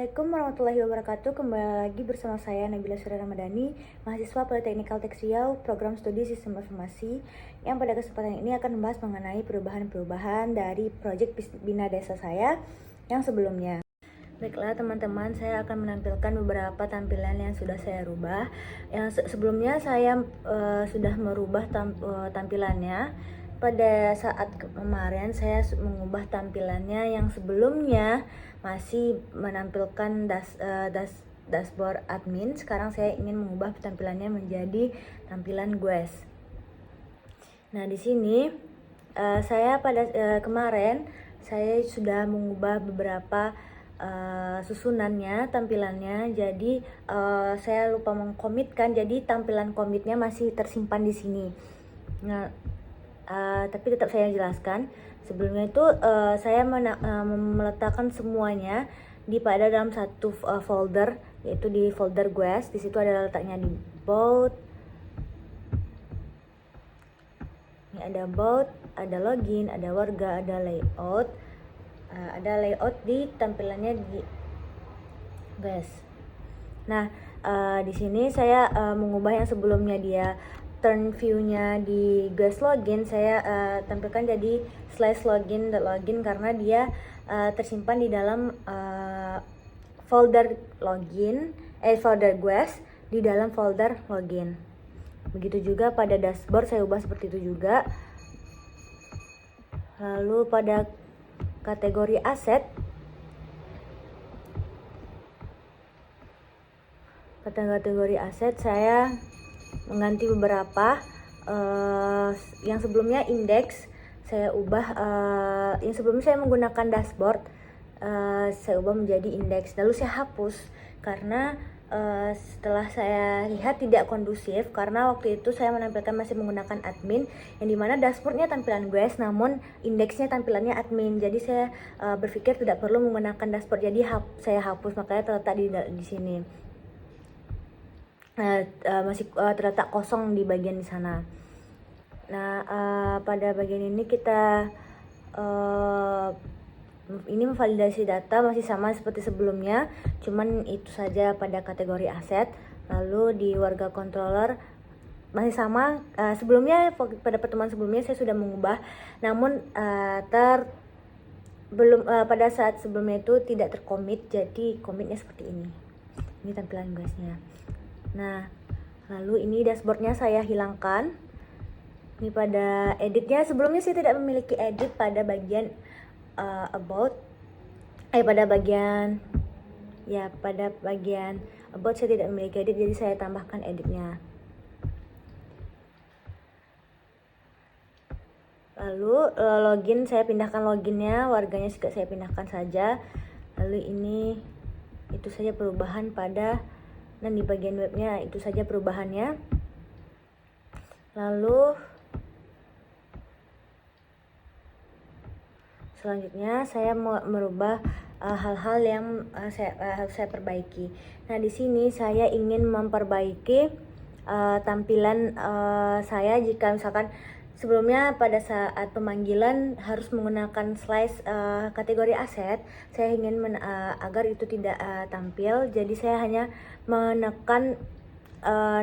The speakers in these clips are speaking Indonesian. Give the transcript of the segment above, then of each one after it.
Assalamualaikum warahmatullahi wabarakatuh. Kembali lagi bersama saya Nabila Surya Ramadhani, mahasiswa Politeknik Kalteks Riau, program studi Sistem Informasi, yang pada kesempatan ini akan membahas mengenai perubahan-perubahan dari proyek Bina Desa saya yang sebelumnya. Baiklah teman-teman, saya akan menampilkan beberapa tampilan yang sudah saya rubah. Yang sebelumnya saya sudah merubah tampilannya. Pada saat kemarin saya mengubah tampilannya yang sebelumnya masih menampilkan dashboard admin. Sekarang saya ingin mengubah tampilannya menjadi tampilan GUES. Nah, di sini saya pada kemarin saya sudah mengubah beberapa susunannya, tampilannya. Jadi saya lupa mengkomitkan, jadi tampilan komitnya masih tersimpan di sini. Nah, tapi tetap saya jelaskan. Sebelumnya itu saya meletakkan semuanya pada dalam satu folder, yaitu di folder GUES. Di situ ada letaknya di About. Ini ada About, ada Login, ada Warga, ada Layout. Ada layout di tampilannya di GUES. Nah, di sini saya mengubah yang sebelumnya dia turn view-nya di GUES login, saya tampilkan jadi /login karena dia tersimpan di dalam folder folder GUES di dalam folder login. Begitu juga pada dashboard saya ubah seperti itu juga. Lalu pada kategori aset, saya mengganti beberapa. Yang sebelumnya indeks saya ubah, yang sebelumnya saya menggunakan dashboard, saya ubah menjadi indeks. Lalu saya hapus karena setelah saya lihat tidak kondusif, karena waktu itu saya menampilkan masih menggunakan admin, yang dimana dashboardnya tampilan GUES namun indeksnya tampilannya admin. Jadi saya berpikir tidak perlu menggunakan dashboard, jadi saya hapus, makanya terletak di sini. Masih terletak kosong di bagian di sana. Nah, pada bagian ini kita ini memvalidasi data masih sama seperti sebelumnya, cuman itu saja pada kategori aset. Lalu di warga controller masih sama. Sebelumnya pada pertemuan sebelumnya saya sudah mengubah, namun pada saat sebelumnya itu tidak terkomit, jadi komitnya seperti ini. Ini tampilan GUES-nya. Nah, lalu ini dashboardnya saya hilangkan. Ini pada editnya, sebelumnya saya tidak memiliki edit pada bagian about. Pada bagian about saya tidak memiliki edit, jadi saya tambahkan editnya. Lalu login, saya pindahkan loginnya, warganya juga saya pindahkan saja. Lalu ini itu saja perubahan pada, dan di bagian webnya itu saja perubahannya. Lalu selanjutnya saya mau merubah hal-hal yang harus saya perbaiki. Nah, di sini saya ingin memperbaiki tampilan saya. Jika misalkan sebelumnya pada saat pemanggilan harus menggunakan kategori aset, saya ingin agar itu tidak tampil. Jadi saya hanya menekan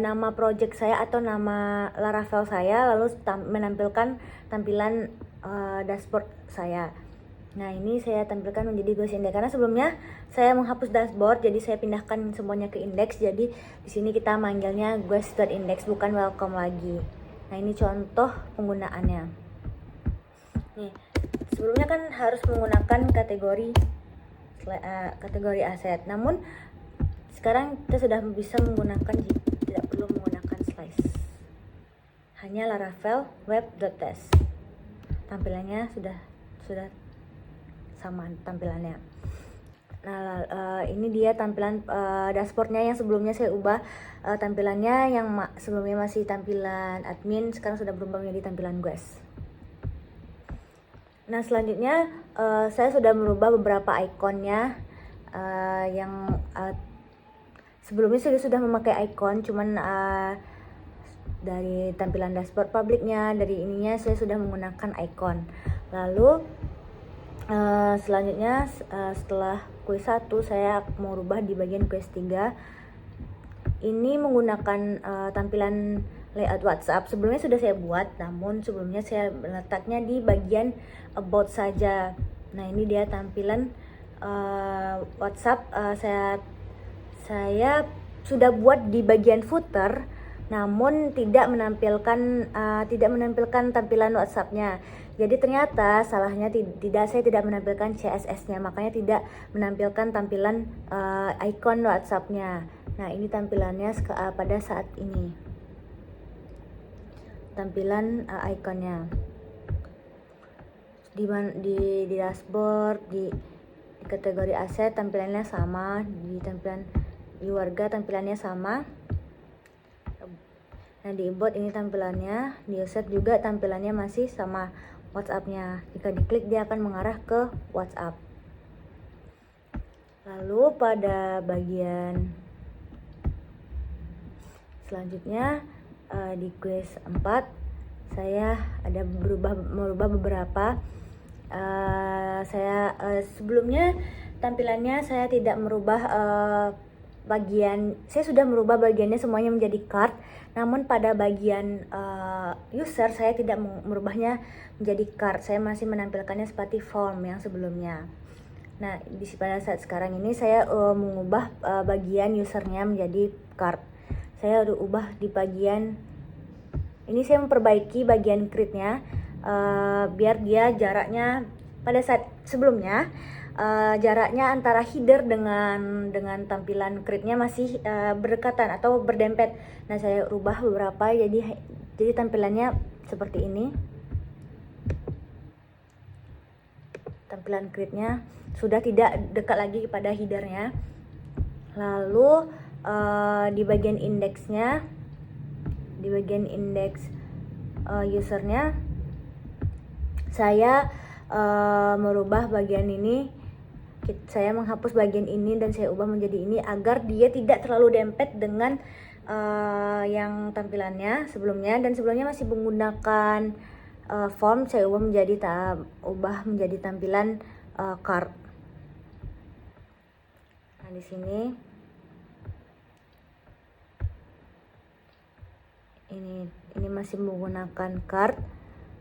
nama project saya atau nama Laravel saya, lalu menampilkan tampilan dashboard saya. Nah, ini saya tampilkan menjadi GUES index karena sebelumnya saya menghapus dashboard, jadi saya pindahkan semuanya ke index. Jadi di sini kita manggilnya GUES.index, bukan welcome lagi. Nah, ini contoh penggunaannya. Nih, sebelumnya kan harus menggunakan kategori aset, namun sekarang kita sudah bisa menggunakan, tidak perlu menggunakan slice, hanya Laravel web.test. Tampilannya sudah sama tampilannya. Nah, ini dia tampilan dashboardnya yang sebelumnya saya ubah tampilannya, yang sebelumnya masih tampilan admin, sekarang sudah berubah menjadi tampilan GUES. Nah, selanjutnya saya sudah merubah beberapa ikonnya, yang sebelumnya saya sudah memakai icon, cuman dari tampilan dashboard publiknya, dari ininya saya sudah menggunakan icon. Lalu selanjutnya setelah quiz 1 saya mau rubah di bagian quiz 3. Ini menggunakan tampilan layout WhatsApp. Sebelumnya sudah saya buat, namun sebelumnya saya letaknya di bagian about saja. Nah, ini dia tampilan WhatsApp. Saya sudah buat di bagian footer, namun tidak menampilkan tampilan WhatsApp-nya. Jadi ternyata salahnya saya tidak menampilkan CSS-nya, makanya tidak menampilkan tampilan icon WhatsApp-nya. Nah, ini tampilannya pada saat ini. Tampilan ikonnya. Di dashboard, di kategori aset tampilannya sama, di warga tampilannya sama. Nah, di inbox ini tampilannya, di user juga tampilannya masih sama WhatsApp-nya. Jika diklik dia akan mengarah ke WhatsApp. Lalu pada bagian selanjutnya di quiz 4 saya ada merubah beberapa. Sebelumnya tampilannya saya tidak merubah saya sudah merubah bagiannya semuanya menjadi card, namun pada bagian user saya tidak merubahnya menjadi card, saya masih menampilkannya seperti form yang sebelumnya. Nah, pada saat sekarang ini saya mengubah bagian usernya menjadi card. Saya udah ubah di bagian ini, saya memperbaiki bagian create-nya biar dia jaraknya pada saat sebelumnya jaraknya antara header dengan tampilan create-nya masih berdekatan atau berdempet. Nah, saya rubah beberapa jadi tampilannya seperti ini. Tampilan create-nya sudah tidak dekat lagi kepada headernya. Lalu di bagian indeksnya, di bagian indeks usernya saya merubah bagian ini. Saya menghapus bagian ini dan saya ubah menjadi ini agar dia tidak terlalu dempet dengan yang tampilannya sebelumnya. Dan sebelumnya masih menggunakan form, saya ubah menjadi tampilan card. Nah, di sini ini masih menggunakan card.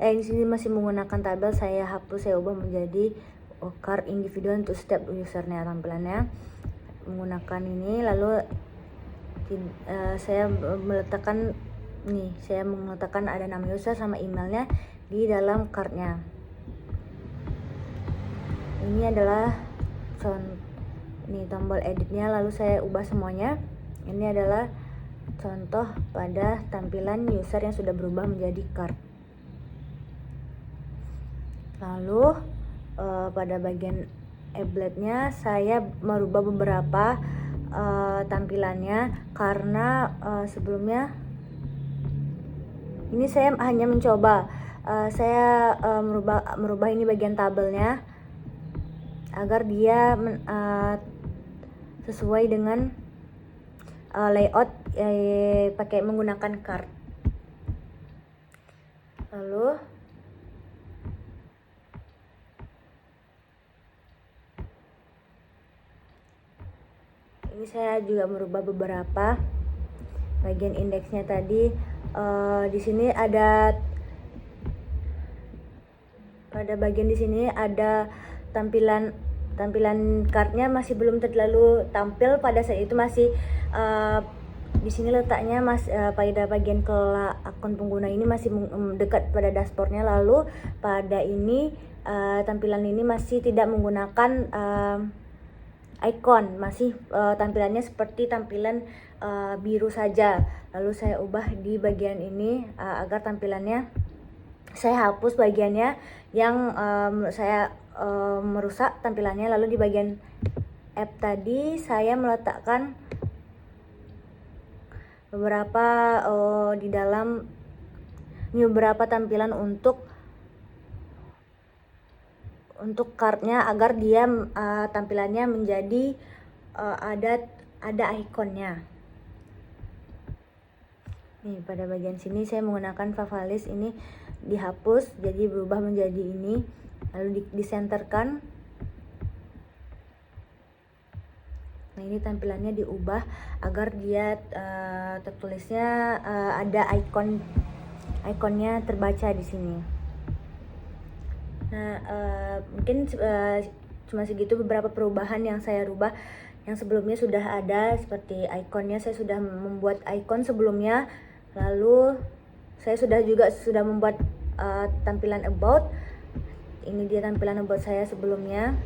Di sini masih menggunakan tabel, saya hapus, saya ubah menjadi card individu untuk setiap usernya tampilannya menggunakan ini. Lalu saya meletakkan ada nama user sama emailnya di dalam cardnya. Ini adalah tombol editnya, lalu saya ubah semuanya. Ini adalah contoh pada tampilan user yang sudah berubah menjadi card. Lalu pada bagian applet-nya saya merubah beberapa tampilannya karena sebelumnya ini saya hanya mencoba saya merubah ini bagian tabelnya agar dia sesuai dengan layout pakai menggunakan card. Lalu ini saya juga merubah beberapa bagian indeksnya tadi. Di sini ada pada bagian di sini ada tampilan cardnya masih belum terlalu tampil pada saat itu, masih di sini letaknya pada bagian akun pengguna ini masih dekat pada dashboardnya. Lalu pada ini tampilan ini masih tidak menggunakan icon, masih tampilannya seperti tampilan biru saja. Lalu saya ubah di bagian ini agar tampilannya, saya hapus bagiannya yang menurut saya merusak tampilannya. Lalu di bagian app tadi saya meletakkan beberapa di dalam beberapa tampilan untuk cardnya agar dia tampilannya menjadi ada ikonnya. Nih, pada bagian sini saya menggunakan Favalis, ini dihapus jadi berubah menjadi ini, lalu disenterkan. Nah, ini tampilannya diubah agar dia tertulisnya ada ikonnya terbaca di sini. Nah, mungkin cuma segitu beberapa perubahan yang saya rubah. Yang sebelumnya sudah ada, seperti ikonnya saya sudah membuat ikon sebelumnya. Lalu saya sudah membuat tampilan about. Ini dia tampilan about saya sebelumnya.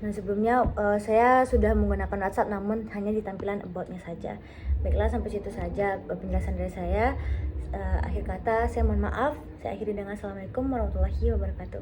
Nah, sebelumnya saya sudah menggunakan WhatsApp, namun hanya di tampilan about-nya saja. Baiklah, sampai situ saja penjelasan dari saya. Akhir kata, saya mohon maaf. Saya akhiri dengan Assalamualaikum warahmatullahi wabarakatuh.